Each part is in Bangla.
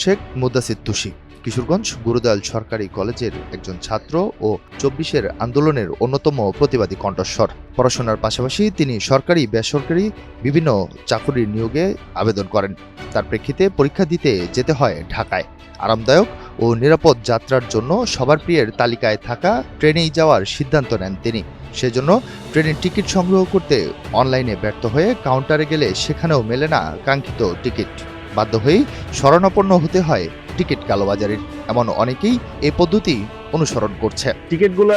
শেখ মুদ্দাসির তুষি কিশোরগঞ্জ গুরুদয়াল সরকারি কলেজের একজন ছাত্র ও ২৪-এর আন্দোলনের অন্যতম প্রতিবাদী কণ্ঠস্বর। পড়াশোনার পাশাপাশি তিনি সরকারি বেসরকারি বিভিন্ন চাকুরির নিয়োগে আবেদন করেন। তার প্রেক্ষিতে পরীক্ষা দিতে যেতে হয় ঢাকায়। আরামদায়ক ও নিরাপদ যাত্রার জন্য সবার প্রিয়ের তালিকায় থাকা ট্রেনেই যাওয়ার সিদ্ধান্ত নেন তিনি। সেজন্য ট্রেনের টিকিট সংগ্রহ করতে অনলাইনে ব্যর্থ হয়ে কাউন্টারে গেলে সেখানেও মেলে না কাঙ্ক্ষিত টিকিট। বাধ্য হয়েই শরণাপন্ন হতে হয় টিকিট কালোবাজারির। এমন অনেকেই এই পদ্ধতি অনুসরণ করছে। টিকিটগুলো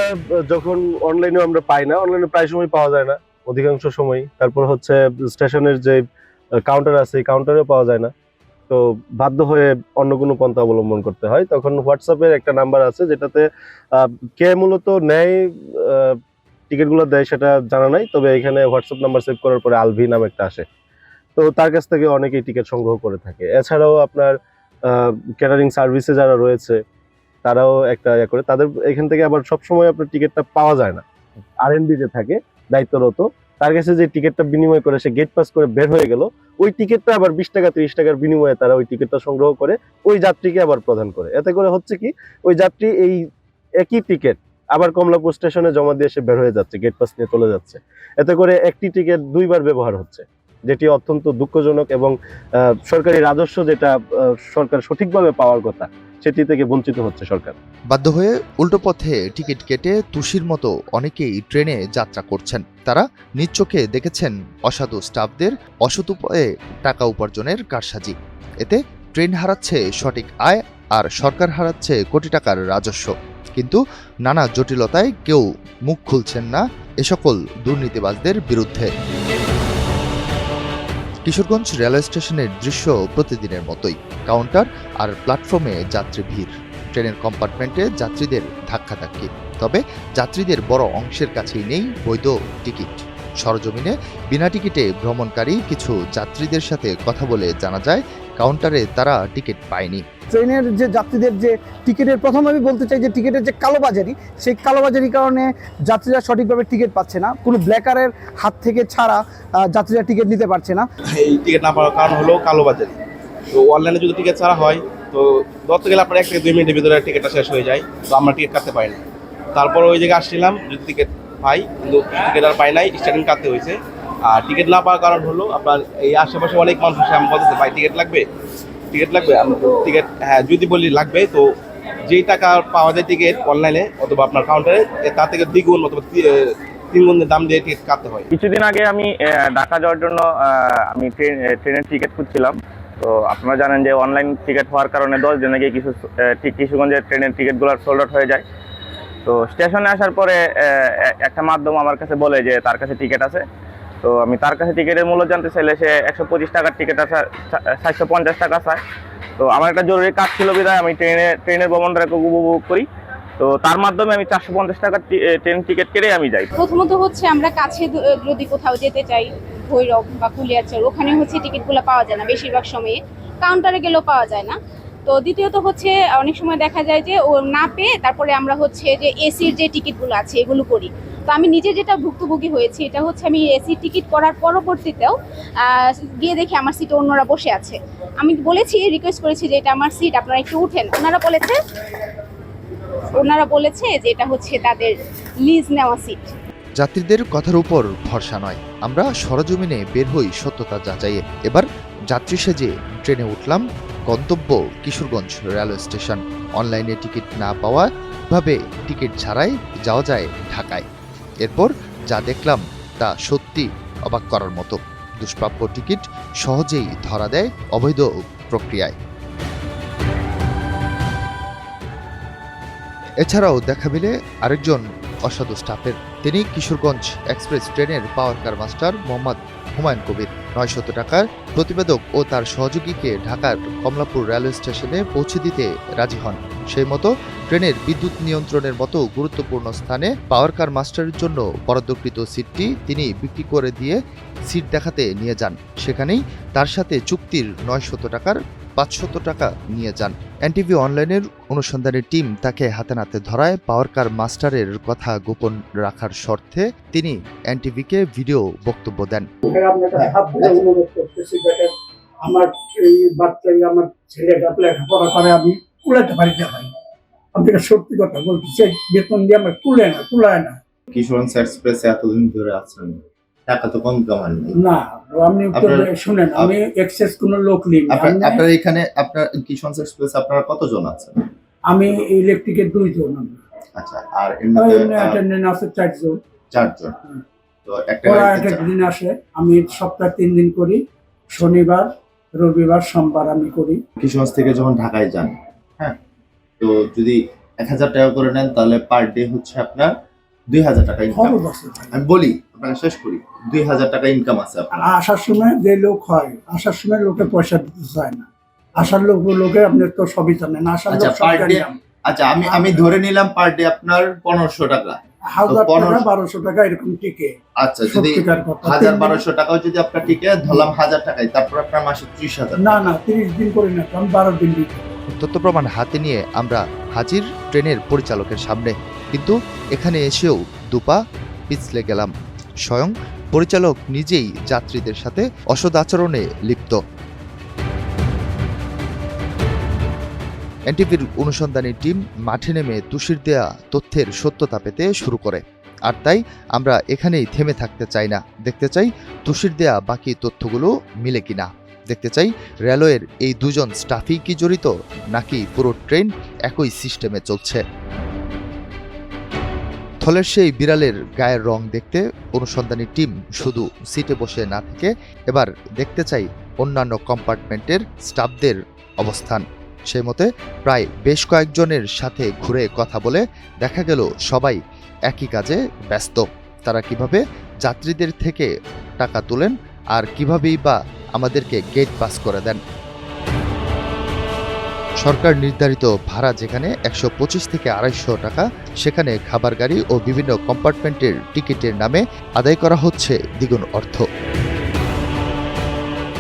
যখন অনলাইনে আমরা পাই না, অনলাইনে প্রায় সময় পাওয়া যায় না, অধিকাংশ সময়। তারপর হচ্ছে স্টেশনের যে কাউন্টার আছে এই কাউন্টারেও পাওয়া যায় না। তো বাধ্য হয়ে অন্য কোনো পন্থা অবলম্বন করতে হয়। তখন হোয়াটসঅ্যাপের একটা নাম্বার আছে যেটাতে কে মূলত নেয় টিকিটগুলো দেয় সেটা জানা নাই, তবে এখানে হোয়াটসঅ্যাপ নাম্বার সেভ করার পরে আলভি নাম একটা আসে। তো তার কাছ থেকে অনেকেই টিকিট সংগ্রহ করে থাকে। এছাড়াও আপনার ক্যাটারিং সার্ভিসে যারা রয়েছে তারাও একটা করে তাদের এখান থেকে আবার সবসময় আপনার টিকিটটা পাওয়া যায় না। আরএনবি যে থাকে দায়িত্বরত, তার কাছে যে টিকিটটা বিনিময় করে সে গেট পাস করে বের হয়ে গেল, ওই টিকিটটা আবার 20 টাকা 30 টাকার বিনিময়ে তারা ওই টিকিটটা সংগ্রহ করে ওই যাত্রীকে আবার প্রদান করে। এতে করে হচ্ছে কি, ওই যাত্রী এই একই টিকিট আবার কমলাপুর স্টেশনে জমা দিয়ে সে বের হয়ে যাচ্ছে, গেট পাস নিয়ে চলে যাচ্ছে। এতে করে একটি টিকিট দুইবার ব্যবহার হচ্ছে, যেটি অত্যন্ত দুঃখজনক এবং সরকারি রাজস্ব যেটা সরকার সঠিকভাবে পাওয়ার কথা সেটি থেকে বঞ্চিত হচ্ছে সরকার। বাধ্য হয়ে উল্টো পথে টিকিট কেটে তুষির মতো অনেকেই ট্রেনে যাত্রা করছেন। তারা নিজ চোখে দেখেছেন অসাধু স্টাফদের অসৎ উপায়ে টাকা উপার্জনের কারসাজি। এতে ট্রেন হারাচ্ছে সঠিক আয় আর সরকার হারাচ্ছে কোটি টাকার রাজস্ব। কিন্তু নানা জটিলতায় কেউ মুখ খুলছেন না এ সকল দুর্নীতিবাজদের বিরুদ্ধে। কিশোরগঞ্জ রেলওয়ে স্টেশনের দৃশ্য প্রতিদিনের মতোই। কাউন্টার আর প্ল্যাটফর্মে যাত্রী ভিড়, ট্রেনের কম্পার্টমেন্টে যাত্রীদের ধাক্কাধাক্কি। তবে যাত্রীদের বড় অংশের কাছেই নেই বৈধ টিকিট। সরজমিনে বিনা টিকিটে ভ্রমণকারী কিছু যাত্রীদের সাথে কথা বলে জানা যায় কাউন্টারে তারা টিকিট পায়নি। ট্রেনের যে যাত্রীদের যে টিকিটের, প্রথম আমি বলতে চাই যে টিকিটের যে কালোবাজারি, সেই কালোবাজারির কারণে যাত্রীরা সঠিকভাবে টিকিট পাচ্ছে না। কোনো ব্ল্যাকারের হাত থেকে ছাড়া যাত্রীরা টিকিট নিতে পারছে না। এই টিকিট না পাওয়ার কারণ হলো কালোবাজারি। তো অনলাইনে যদি টিকিট ছাড়া হয় তো ধরতে গেলে আপনার 1 থেকে 2 মিনিটের ভিতরে টিকিটটা শেষ হয়ে যায়, তো আমরা টিকিট কাটতে পারি না। তারপর ওই জায়গায় আসছিলাম যদি টিকিট পাই, কিন্তু টিকিট আর পাই নাই, স্ট্যান্ডিং কাটতে হয়েছে। আর টিকিট না পাওয়ার কারণ হলো আপনার এই আশেপাশে অনেক মানুষ এসে আমি বলতেছে ভাই টিকিট লাগবে, টিকিট লাগবে। আমি টিকিট হ্যাঁ যদি বলি লাগবে, তো যেই টাকা পাওয়া যায় টিকিট অনলাইনে অথবা আপনার কাউন্টারে তার থেকে দ্বিগুণ অথবা 3 গুণ দাম দিয়ে টিকিট কাটতে হয়। কিছুদিন আগে আমি ঢাকা যাওয়ার জন্য আমি ট্রেনের টিকিট খুঁজছিলাম। তো আপনারা জানেন যে অনলাইন টিকিট হওয়ার কারণে 10 দিন আগে কিশোরগঞ্জের ট্রেনের টিকিটগুলো সোল্ড আউট হয়ে যায়। তো স্টেশনে আসার পরে একটা মাধ্যম আমার কাছে বলে যে তার কাছে টিকিট আছে। তো আমি তার কাছে টিকিটের মূল্য জানতে চাইলে সে 125 টাকার টিকিট আছে, 750 টাকা চায়। তো আমার একটা জরুরি কাজ ছিল বিধায় আমি ট্রেনের ভ্রমণটাকে উপভোগ করি। তো তার মাধ্যমে আমি 450 টাকার ট্রেন টিকিট কেটে আমি যাই। প্রথমত হচ্ছে আমরা কাছে যদি কোথাও যেতে চাই, ভৈরব বা কুলিয়ারচর, ওখানে হচ্ছে টিকিটগুলো পাওয়া যায় না, বেশিরভাগ সময়ে কাউন্টারে গেলেও পাওয়া যায় না। তো দ্বিতীয়ত হচ্ছে অনেক সময় দেখা যায় যে ও না পেয়ে তারপরে আমরা হচ্ছে যে এসির যে টিকিটগুলো আছে এগুলো করি। তো আমি নিজে যেটা ভুক্তভোগী হয়েছি এটা হচ্ছে আমি এসি টিকিট করার পরবর্তীতেও গিয়ে দেখি আমার সিটে অন্যরা বসে আছে। আমি বলেছি, রিকোয়েস্ট করেছি যে এটা আমার সিট, আপনারা একটু উঠেন। ওনারা বলেছে যে এটা হচ্ছে তাদের লিজ নেওয়া সিট। যাত্রীদের কথার উপর ভরসা নয়, আমরা সরজমিনে বের হই সত্যতা যাচাইয়ে। এবার যাত্রী সেজে ট্রেনে উঠলাম, গন্তব্য কিশোরগঞ্জ রেলওয়ে স্টেশন। অনলাইনে টিকিট না পাওয়া ভাবে টিকিট ছাড়াই যাওয়া যায় ঢাকায়। এরপর যা দেখলাম তা সত্যি অবাক করার মতো। দুষ্প্রাপ্য টিকিট সহজেই ধরা দেয় অবৈধ প্রক্রিয়ায়। এছাড়াও দেখা মিলে আরেকজন অসাধু স্টাফের। তিনি কিশোরগঞ্জ এক্সপ্রেস ট্রেনের পাওয়ার কার মাস্টার মোহাম্মদ হুমায়ুন কবির। 900 টাকার প্রতিবেদক ও তার সহযোগীকে ঢাকার কমলাপুর রেলওয়ে স্টেশনে পৌঁছে দিতে রাজি হন। সেই মতো ট্রেনের বিদ্যুৎ নিয়ন্ত্রণের মতো গুরুত্বপূর্ণ স্থানে পাওয়ার কার মাস্টারের জন্য বরাদ্দকৃত সিটটি তিনি বিক্রি করে দিয়ে সিট দেখাতে নিয়ে যান। সেখানেই তার সাথে চুক্তির 900 টাকার 500 টাকা নিয়ে যান। এনটিভি অনলাইনের অনুসন্ধানী টিম তাকে হাতে নাতে ধরায় পাওয়ার কার মাস্টারের কথা গোপন রাখার শর্তে তিনি এনটিভিকে ভিডিও বক্তব্য দেন। আমার এই বাচ্চাকে আমার ছেলেটা লেখাপড়া করে আমি কুলাতে পারি না ভাই। আপনাকে সত্যি কথা বলতেছি, বেতন দিয়ে আমার কুলায় না। কিশোরগঞ্জ এক্সপ্রেসে এতদিন ধরে আছেন, টাকা তো কম কামান নেই। না আপনি শুনেন, আমি এক্সেস কোনো লোক নেই। আপনার এখানে আপনার কিশোরগঞ্জ এক্সপ্রেস আপনারা কতজন আছেন? আমি ইলেকট্রিকের 2 জন। আচ্ছা, আর এমনিতে অ্যাটেন্ডেন্ট আছে 4 জন। 4 জন। তো একটা ওরা এক দিন আসে, আমি সপ্তাহে 3 দিন করি, শনিবার, রবিবার, সোমবার আমি করি। কিশোরগঞ্জ থেকে যখন ঢাকায় যান, হ্যাঁ, তো যদি 1000 টাকা করে নেন তাহলে পার ডে হচ্ছে আপনার 2000 টাকা ইনকাম। খরচ আছে ভাই। আমি বলি আপনাকে শেষ করি, 2000 টাকা ইনকাম আছে আপনার। আসার সময় যে লোক হয়, আসার সময় লোকে পয়সা দিতে চায় না। আসার লোকে আপনি তো সবই জানেন। আসার আচ্ছা, লোক পার ডে, আচ্ছা আমি ধরে নিলাম পার ডে আপনার 1500 টাকা, 1000 টাকা 1200 টাকা এরকম টিকে। আচ্ছা, যদি 1000-1200 টাকাও যদি আপনার টিকে ধরলাম 1000 টাকায়, তারপর আপনার মাসে 30,000। না 30 দিন করি না, আমি 12 দিন দিই। তথ্য প্রমাণ হাতে নিয়ে আমরা হাজির ট্রেনের পরিচালকের সামনে, কিন্তু এখানে এসেও দুপা পিছলে গেলাম। স্বয়ং পরিচালক নিজেই যাত্রীদের সাথে অসদাচরণে লিপ্ত। এনটিভির অনুসন্ধানী টিম মাঠে নেমে তুষির দেয়া তথ্যের সত্যতা পেতে শুরু করে। আর তাই আমরা এখানেই থেমে থাকতে চাই না, দেখতে চাই তুষির দেয়া বাকি তথ্যগুলো মিলে কিনা। দেখতে চাই রেলওয়ের এই 2 জন স্টাফই কি জড়িত, নাকি পুরো ট্রেন একই সিস্টেমে চলছে। থলের সেই বিড়ালের গায়ের রং দেখতে অনুসন্ধানী টিম শুধু সিটে বসে না থেকে এবার দেখতে চাই অন্যান্য কম্পার্টমেন্টের স্টাফদের অবস্থান। সেই মতে প্রায় বেশ কয়েকজনের সাথে ঘুরে কথা বলে দেখা গেল সবাই একই কাজে ব্যস্ত। তারা কিভাবে যাত্রীদের থেকে টাকা তোলেন আর কিভাবেই বা আমাদেরকে গেট পাস করে দেন। সরকার নির্ধারিত ভাড়া যেখানে 125 থেকে 250 টাকা, সেখানে খাবার গাড়ি ও বিভিন্ন কম্পার্টমেন্টের টিকিটের নামে আদায় করা হচ্ছে দ্বিগুণ অর্থ।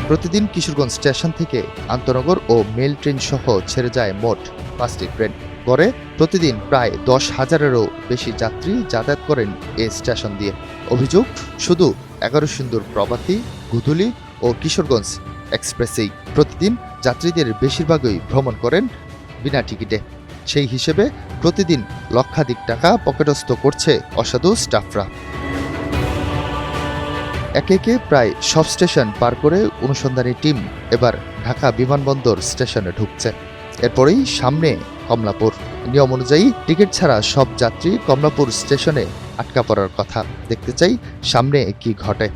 প্রতিদিন কিশোরগঞ্জ স্টেশন থেকে আন্তনগর ও মেল ট্রেন সহ ছেড়ে যায় মোট 5টি ট্রেন। গড়ে প্রতিদিন প্রায় 10,000-এরও বেশি যাত্রী যাতায়াত করেন এই স্টেশন দিয়ে। অভিযোগ শুধু 11 সুন্দর প্রভাতী, গুধুলি ও কিশোরগঞ্জ এক্সপ্রেসেই প্রতিদিন যাত্রীদের বেশিরভাগই ভ্রমণ করেন বিনা টিকিটে। সেই হিসেবে প্রতিদিন লক্ষাধিক টাকা পকেটস্থ করছে অসাধু স্টাফরা। একে একে প্রায় সব স্টেশন পার করে অনুসন্ধানী টিম এবার ঢাকা বিমানবন্দর স্টেশনে ঢুকছে। এরপরেই সামনে কমলাপুর। নিয়ম অনুযায়ী টিকিট ছাড়া সব যাত্রী কমলাপুর স্টেশনে আটকা পড়ার কথা। দেখতে চাই সামনে কি ঘটে।